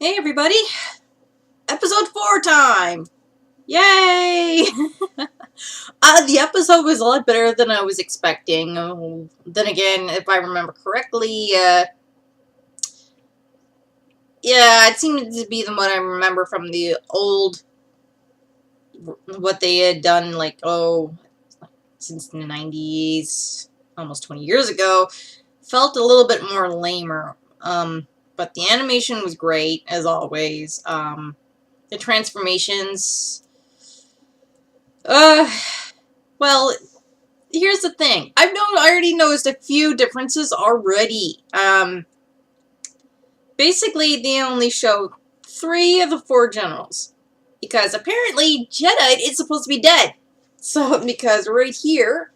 Hey everybody! Episode 4 time! Yay! The episode was a lot better than I was expecting. Then again, if I remember correctly, yeah, it seemed to be the one I remember from the old, what they had done, like, since the 90s, almost 20 years ago. Felt a little bit more lamer. But the animation was great, as always. The transformations... Well, here's the thing. I already noticed a few differences already. Basically, they only show 3 of the 4 generals. Because apparently, Jedi is supposed to be dead. So, because right here...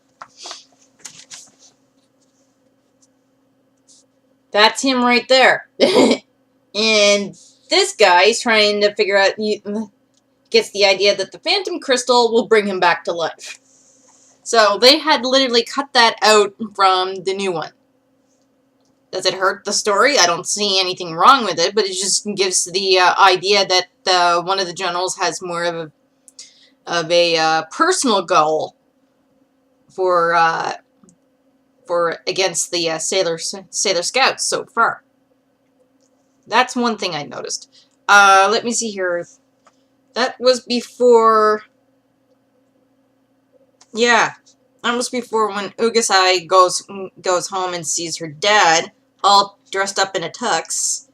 That's him right there. And this guy is trying to figure out... Gets the idea that the Phantom Crystal will bring him back to life. So they had literally cut that out from the new one. Does it hurt the story? I don't see anything wrong with it, but it just gives the idea that one of the generals has more of a personal goal for against the Sailor Scouts so far. That's one thing I noticed. Let me see here. That was before. Yeah, that was before when Ugasai goes home and sees her dad, all dressed up in a tux.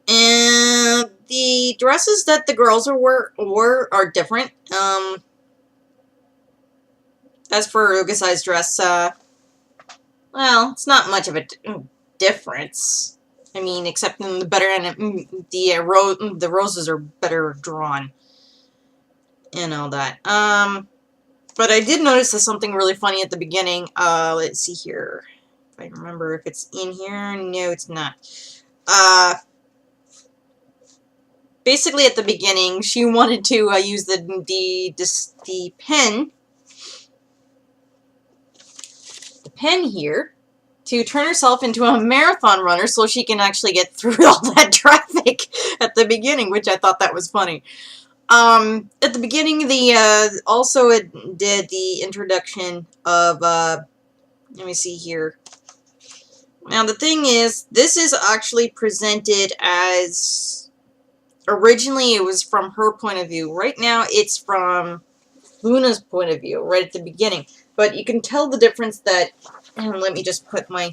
And the dresses that the girls wore are different. As for Ugasai's dress, well, it's not much of a difference. I mean, except in the roses are better drawn and all that. But I did notice there's something really funny at the beginning. Let's see here. If I remember if it's in here. No, it's not. Basically at the beginning, she wanted to use the pen here to turn herself into a marathon runner so she can actually get through all that traffic at the beginning, which I thought that was funny. At the beginning, also it did the introduction of, let me see here. Now, the thing is, this is actually presented as, originally it was from her point of view. Right now, it's from Luna's point of view, right at the beginning. But you can tell the difference that, and let me just put my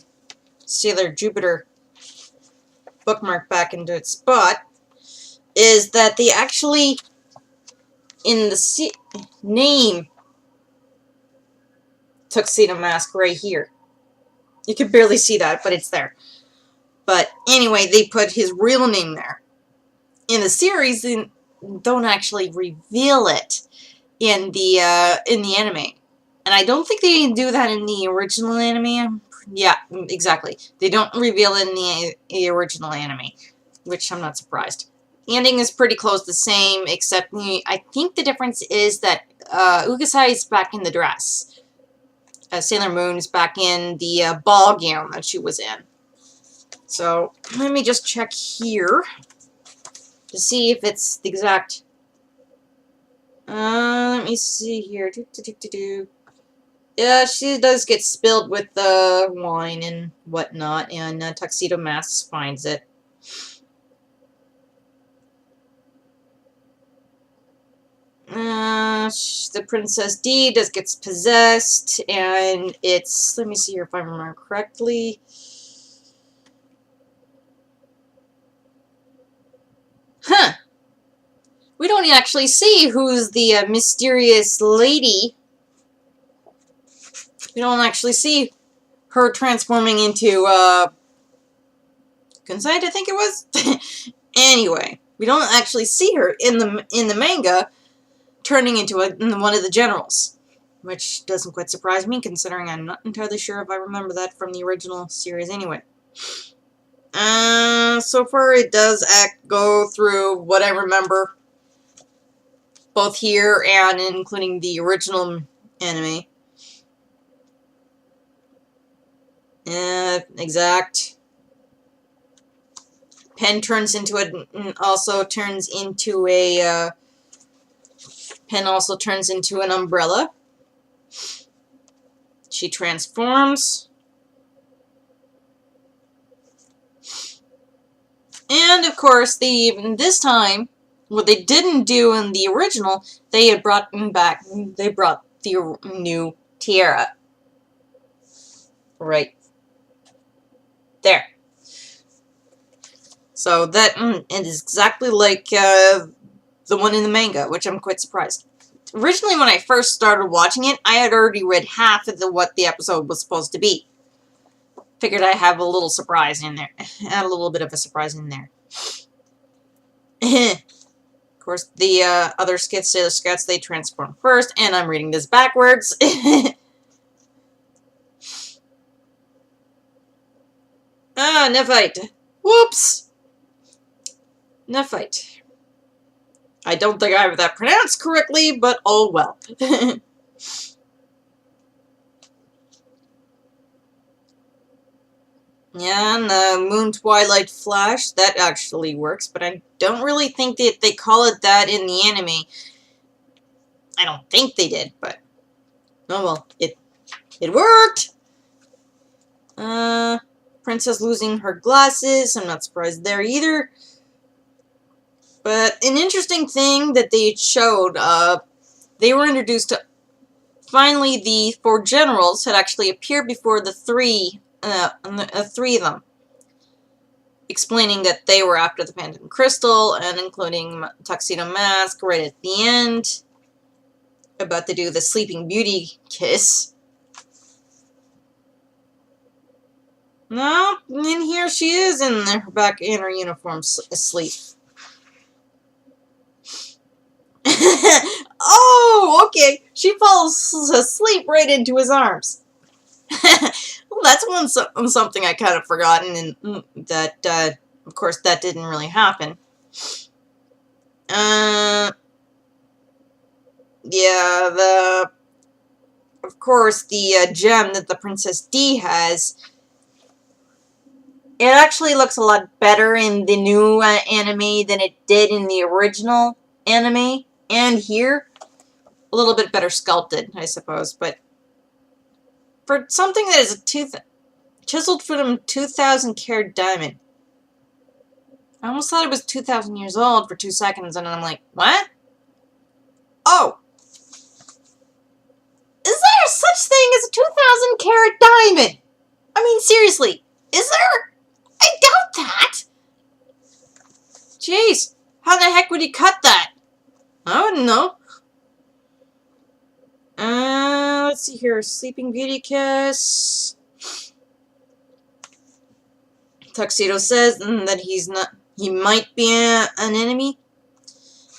Sailor Jupiter bookmark back into its spot, is that they actually, in the name, tuxedo mask right here. You can barely see that, but it's there. But anyway, they put his real name there. In the series, they don't actually reveal it in the anime. And I don't think they do that in the original anime. Yeah, exactly. They don't reveal it in the original anime, which I'm not surprised. The ending is pretty close the same, except I think the difference is that Ugasai is back in the dress. Sailor Moon is back in the ball gown that she was in. So, let me just check here to see if it's the exact... let me see here. Yeah, she does get spilled with the wine and whatnot, and Tuxedo Mask finds it. The Princess D does gets possessed, and it's, let me see here if I remember correctly. Huh. We don't actually see who's the mysterious lady. We don't actually see her transforming into, Kunzite, I think it was? Anyway, we don't actually see her in the manga turning into one of the generals, which doesn't quite surprise me, considering I'm not entirely sure if I remember that from the original series anyway. So far it does go through what I remember, both here and including the original anime. Exact. Pen turns into a also turns into a Pen also turns into an umbrella. She transforms. And of course, this time, what they didn't do in the original, they had brought back. They brought the new tiara. Right there. So that is exactly like the one in the manga, which I'm quite surprised. Originally, when I first started watching it, I had already read half of what the episode was supposed to be. Figured I'd have a little surprise in there. Add a little bit of a surprise in there. Of course, the other Sailor Scouts, they transform first, and I'm reading this backwards. Nephite. Whoops. Nephite. I don't think I have that pronounced correctly, but oh well. Yeah, and the Moon Twilight Flash, that actually works, but I don't really think that they call it that in the anime. I don't think they did, but oh well, it worked! Princess losing her glasses, I'm not surprised there either. But an interesting thing that they showed, they were introduced to, finally the 4 generals had actually appeared before the three of them, explaining that they were after the Phantom Crystal, and including Tuxedo Mask right at the end, about to do the Sleeping Beauty kiss. No, and here she is back in her uniform, asleep. Oh, okay. She falls asleep right into his arms. Well, that's something I kind of forgotten, and that, of course, that didn't really happen. Yeah, of course, the gem that the Princess D has, it actually looks a lot better in the new anime than it did in the original anime, and here, a little bit better sculpted, I suppose, but for something that is chiseled from 2,000 karat diamond. I almost thought it was 2,000 years old for 2 seconds, and I'm like, what? Oh! Is there such thing as a 2,000 karat diamond? I mean, seriously, is there? I doubt that! Jeez, how the heck would he cut that? I wouldn't know. Let's see here. Sleeping Beauty kiss. Tuxedo says that he might be an enemy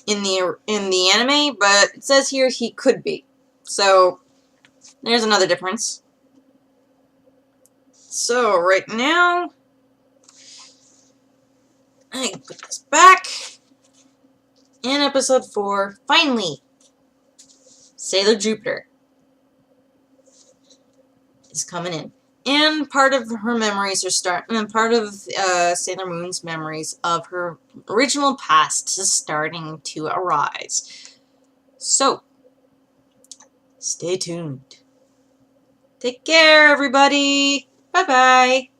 in the anime, but it says here he could be. So there's another difference. So right now, I can put this back. In episode 4, finally, Sailor Jupiter is coming in. And part of her memories and part of Sailor Moon's memories of her original past is starting to arise. So, stay tuned. Take care, everybody. Bye-bye.